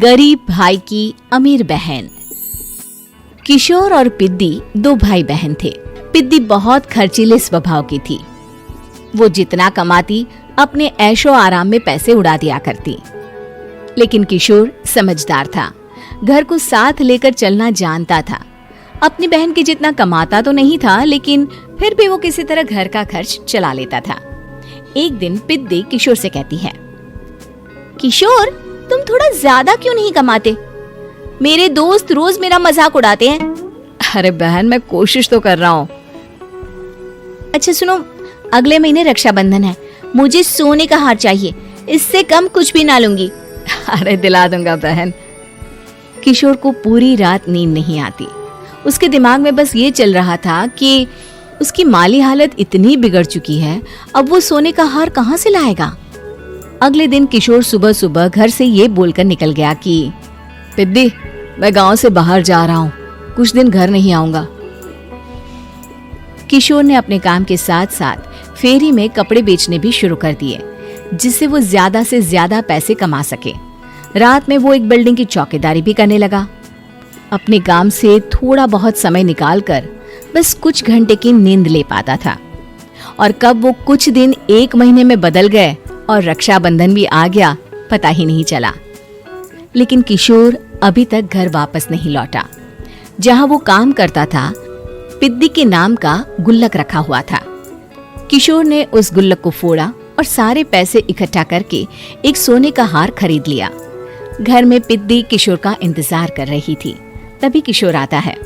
गरीब भाई की अमीर बहन। किशोर और पिद्दी दो भाई बहन थे। पिद्दी बहुत खर्चीले स्वभाव की थी। वो जितना कमाती अपने ऐशो आराम में पैसे उड़ा दिया करती। लेकिन किशोर समझदार था, घर को साथ लेकर चलना जानता था। अपनी बहन के जितना कमाता तो नहीं था, लेकिन फिर भी वो किसी तरह घर का खर्च चला लेता था। एक दिन पिद्दी किशोर से कहती है, किशोर तुम थोड़ा ज्यादा क्यों नहीं कमाते? मेरे दोस्त रोज मेरा मजाक उड़ाते हैं। अरे बहन, मैं कोशिश तो कर रहा हूँ। अच्छा सुनो, अगले महीने रक्षाबंधन है, मुझे सोने का हार चाहिए, इससे कम कुछ भी ना लूंगी। अरे दिला दूंगा बहन। किशोर को पूरी रात नींद नहीं आती। उसके दिमाग में बस ये चल रहा था कि उसकी माली हालत इतनी बिगड़ चुकी है, अब वो सोने का हार कहाँ से लाएगा। अगले दिन किशोर सुबह सुबह घर से ये बोलकर निकल गया कि पिद्दी, मैं गांव से बाहर जा रहा हूँ, कुछ दिन घर नहीं आऊंगा। किशोर ने अपने काम के साथ साथ फेरी में कपड़े बेचने भी शुरू कर दिए, जिससे वो ज्यादा से ज्यादा पैसे कमा सके। रात में वो एक बिल्डिंग की चौकीदारी भी करने लगा। अपने काम से थोड़ा बहुत समय निकालकर बस कुछ घंटे की नींद ले पाता था। और कब वो कुछ दिन एक महीने में बदल गए और रक्षाबंधन भी आ गया, पता ही नहीं चला। लेकिन किशोर अभी तक घर वापस नहीं लौटा। जहां वो काम करता था, पिद्दी के नाम का गुल्लक रखा हुआ था। किशोर ने उस गुल्लक को फोड़ा और सारे पैसे इकट्ठा करके एक सोने का हार खरीद लिया। घर में पिद्दी किशोर का इंतजार कर रही थी। तभी किशोर आता है।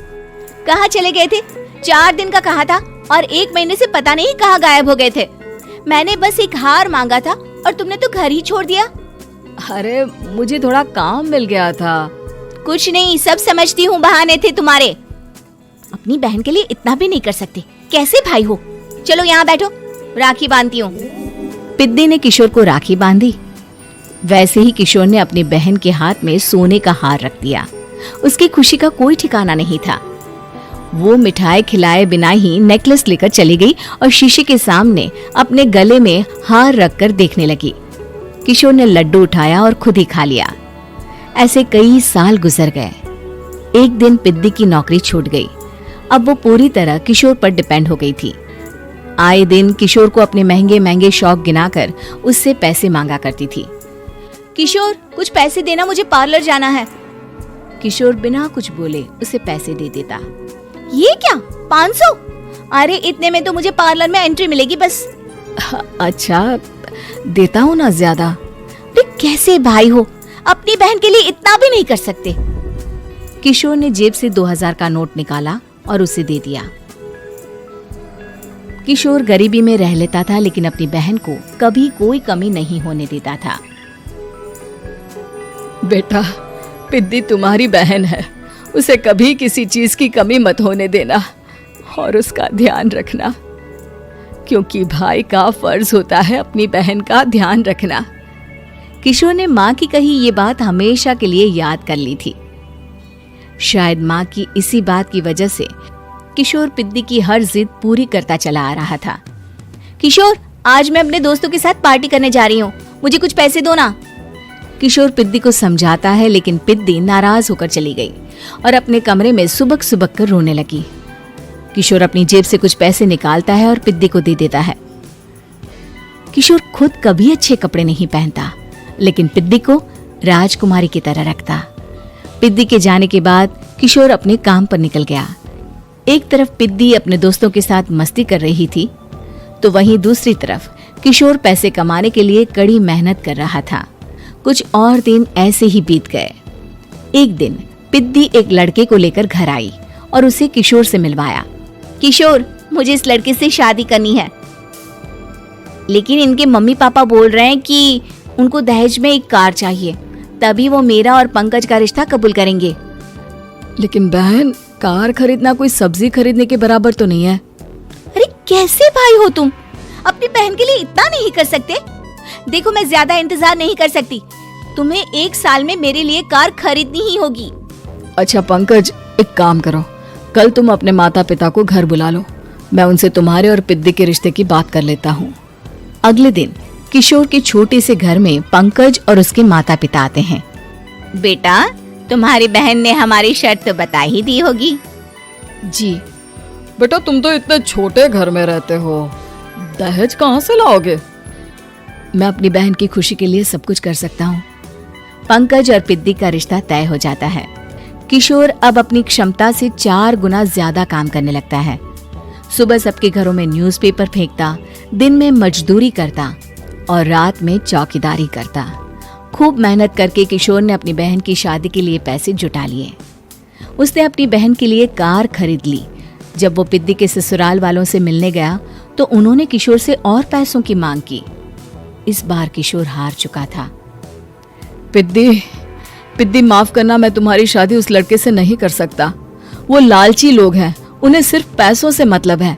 कहाँ चले गए थे? 4 दिन का कहा था और 1 महीने से पता नहीं कहाँ गायब हो गए थे। मैंने बस एक हार मांगा था और तुमने तो घर ही छोड़ दिया। अरे मुझे थोड़ा काम मिल गया था। कुछ नहीं, सब समझती हूँ, बहाने थे तुम्हारे। अपनी बहन के लिए इतना भी नहीं कर सकते, कैसे भाई हो? चलो यहाँ बैठो, राखी बांधती हूँ। पिद्दी ने किशोर को राखी बांधी। वैसे ही किशोर ने अपनी बहन के हाथ में सोने का हार रख दिया। उसकी खुशी का कोई ठिकाना नहीं था। वो मिठाई खिलाए बिना ही नेकलेस लेकर चली गई और शीशे के सामने अपने गले में हार रखकर देखने लगी। किशोर ने लड्डू उठाया और खुद ही खा लिया। ऐसे कई साल गुजर गए। एक दिन पिद्दी की नौकरी छूट गई। अब वो पूरी तरह किशोर पर डिपेंड हो गई थी। आए दिन किशोर को अपने महंगे महंगे शौक गिनाकर उससे पैसे मांगा करती थी। किशोर कुछ पैसे देना, मुझे पार्लर जाना है। किशोर बिना कुछ बोले उसे पैसे दे देता। ये क्या, 500? अरे इतने में तो मुझे पार्लर में एंट्री मिलेगी बस। अच्छा देता हूँ ना ज्यादा। अरे कैसे भाई हो, अपनी बहन के लिए इतना भी नहीं कर सकते। किशोर ने जेब से 2000 का नोट निकाला और उसे दे दिया। किशोर गरीबी में रह लेता था, लेकिन अपनी बहन को कभी कोई कमी नहीं होने देता था। बेटा, पिद्दी तुम्हारी बहन है, उसे कभी किसी चीज की कमी मत होने देना और उसका ध्यान रखना, क्योंकि भाई का फर्ज होता है अपनी बहन का ध्यान रखना। किशोर ने माँ की कही ये बात हमेशा के लिए याद कर ली थी। शायद माँ की इसी बात की वजह से किशोर पिद्दी की हर जिद पूरी करता चला आ रहा था। किशोर, आज मैं अपने दोस्तों के साथ पार्टी करने जा रही हूँ, मुझे कुछ पैसे दो ना। किशोर पिद्दी को समझाता है, लेकिन पिद्दी नाराज होकर चली गई और अपने कमरे में सुबक सुबक कर रोने लगी। किशोर अपनी जेब से कुछ पैसे निकालता है और पिद्दी को दे देता है। किशोर खुद कभी अच्छे कपड़े नहीं पहनता, लेकिन पिद्दी को राजकुमारी की तरह रखता। पिद्दी के जाने के बाद किशोर अपने काम पर निकल गया। एक तरफ पिद्दी अपने दोस्तों के साथ मस्ती कर रही थी, तो वहीं दूसरी तरफ किशोर पैसे कमाने के लिए कड़ी मेहनत कर रहा था। कुछ और दिन ऐसे ही बीत गए। एक दिन पिद्दी एक लड़के को लेकर घर आई और उसे किशोर से मिलवाया। किशोर, मुझे इस लड़के से शादी करनी है, लेकिन इनके मम्मी पापा बोल रहे हैं कि उनको दहेज में एक कार चाहिए, तभी वो मेरा और पंकज का रिश्ता कबूल करेंगे। लेकिन बहन, कार खरीदना कोई सब्जी खरीदने के बराबर तो नहीं है। अरे कैसे भाई हो तुम, अपनी बहन के लिए इतना नहीं कर सकते? देखो, मैं ज्यादा इंतजार नहीं कर सकती, तुम्हें 1 साल में मेरे लिए कार खरीदनी ही होगी। अच्छा पंकज, एक काम करो, कल तुम अपने माता पिता को घर बुला लो, मैं उनसे तुम्हारे और पिद्दी के रिश्ते की बात कर लेता हूँ। अगले दिन किशोर के छोटे से घर में पंकज और उसके माता पिता आते हैं। बेटा, तुम्हारी बहन ने हमारी शर्त तो बता ही दी होगी। जी। बेटा, तुम तो इतने छोटे घर में रहते हो, दहेज कहाँ से लाओगे? मैं अपनी बहन की खुशी के लिए सब कुछ कर सकता हूँ। पंकज और पिद्दी का रिश्ता तय हो जाता है। किशोर अब अपनी क्षमता से 4 गुना ज्यादा काम करने लगता है। सुबह सबके घरों में न्यूज़पेपर फेंकता, दिन में मजदूरी करता और रात में चौकीदारी करता। खूब मेहनत करके किशोर ने अपनी बहन की शादी के लिए पैसे जुटा लिए। उसने अपनी बहन के लिए कार खरीद ली। जब वो पिद्दी के ससुराल वालों से मिलने गया तो उन्होंने किशोर से और पैसों की मांग की। इस बार किशोर हार चुका था। पिद्दी, माफ करना, मैं तुम्हारी शादी उस लड़के से नहीं कर सकता। वो लालची लोग हैं, उन्हें सिर्फ पैसों से मतलब है।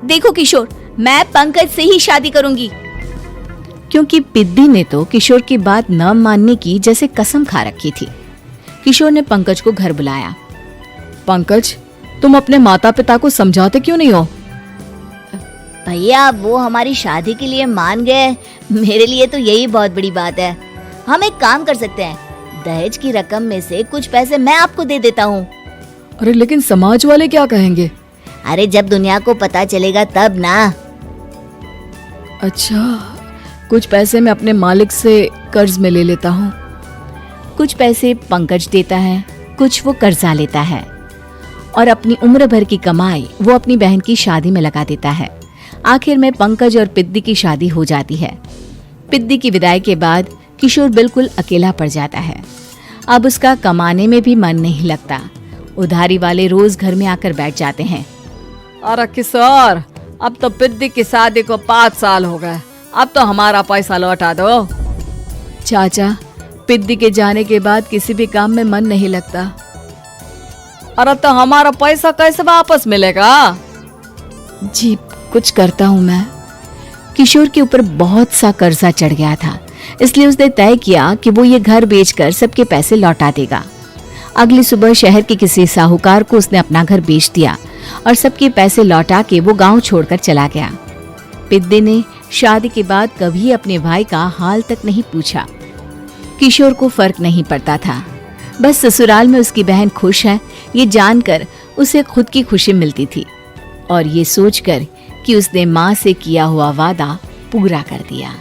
देखो किशोर, मैं पंकज से ही शादी करूंगी। क्योंकि पिद्दी ने तो किशोर की बात न मानने की जैसे कसम खा रखी थी। किशोर ने पंकज को घर बुलाया। पंकज, तुम अपने माता पिता को समझाते क्यों नहीं हो? भैया, वो हमारी शादी के लिए मान गए, मेरे लिए तो यही बहुत बड़ी बात है। हम एक काम कर सकते हैं, दहेज की रकम में से कुछ पैसे मैं आपको दे देता हूँ। अरे लेकिन समाज वाले क्या कहेंगे? अरे जब दुनिया को पता चलेगा तब ना। अच्छा, कुछ पैसे मैं अपने मालिक से कर्ज में ले लेता हूँ। कुछ पैसे पंकज देता है, कुछ वो कर्जा लेता है और अपनी उम्र भर की कमाई वो अपनी बहन की शादी में लगा देता है। आखिर में पंकज और पिद्दी की शादी हो जाती है। पिद्दी की विदाई के बाद किशोर बिल्कुल अकेला पड़ जाता है। अब उसका कमाने में भी मन नहीं लगता। उधारी वाले रोज घर में आकर बैठ जाते हैं। अरे किशोर, अब तो पिद्दी की शादी को 5 साल हो गए, अब तो हमारा पैसा लौटा दो। चाचा, पिद्दी के जाने के बाद किसी भी काम में मन नहीं लगता। अरे तो हमारा पैसा कैसे वापस मिलेगा? जी, कुछ करता हूँ मैं। किशोर के ऊपर बहुत सा कर्जा चढ़ गया था, इसलिए उसने तय किया कि वो ये घर बेचकर सबके पैसे लौटा देगा। अगली सुबह शहर के किसी साहूकार को उसने अपना घर बेच दिया और सबके पैसे लौटा के वो गांव छोड़कर चला गया। पिद्दी ने शादी के बाद कभी अपने भाई का हाल तक नहीं पूछा। किशोर को फर्क नहीं पड़ता था, बस ससुराल में उसकी बहन खुश है ये जानकर उसे खुद की खुशी मिलती थी और ये सोचकर कि उसने माँ से किया हुआ वादा पूरा कर दिया।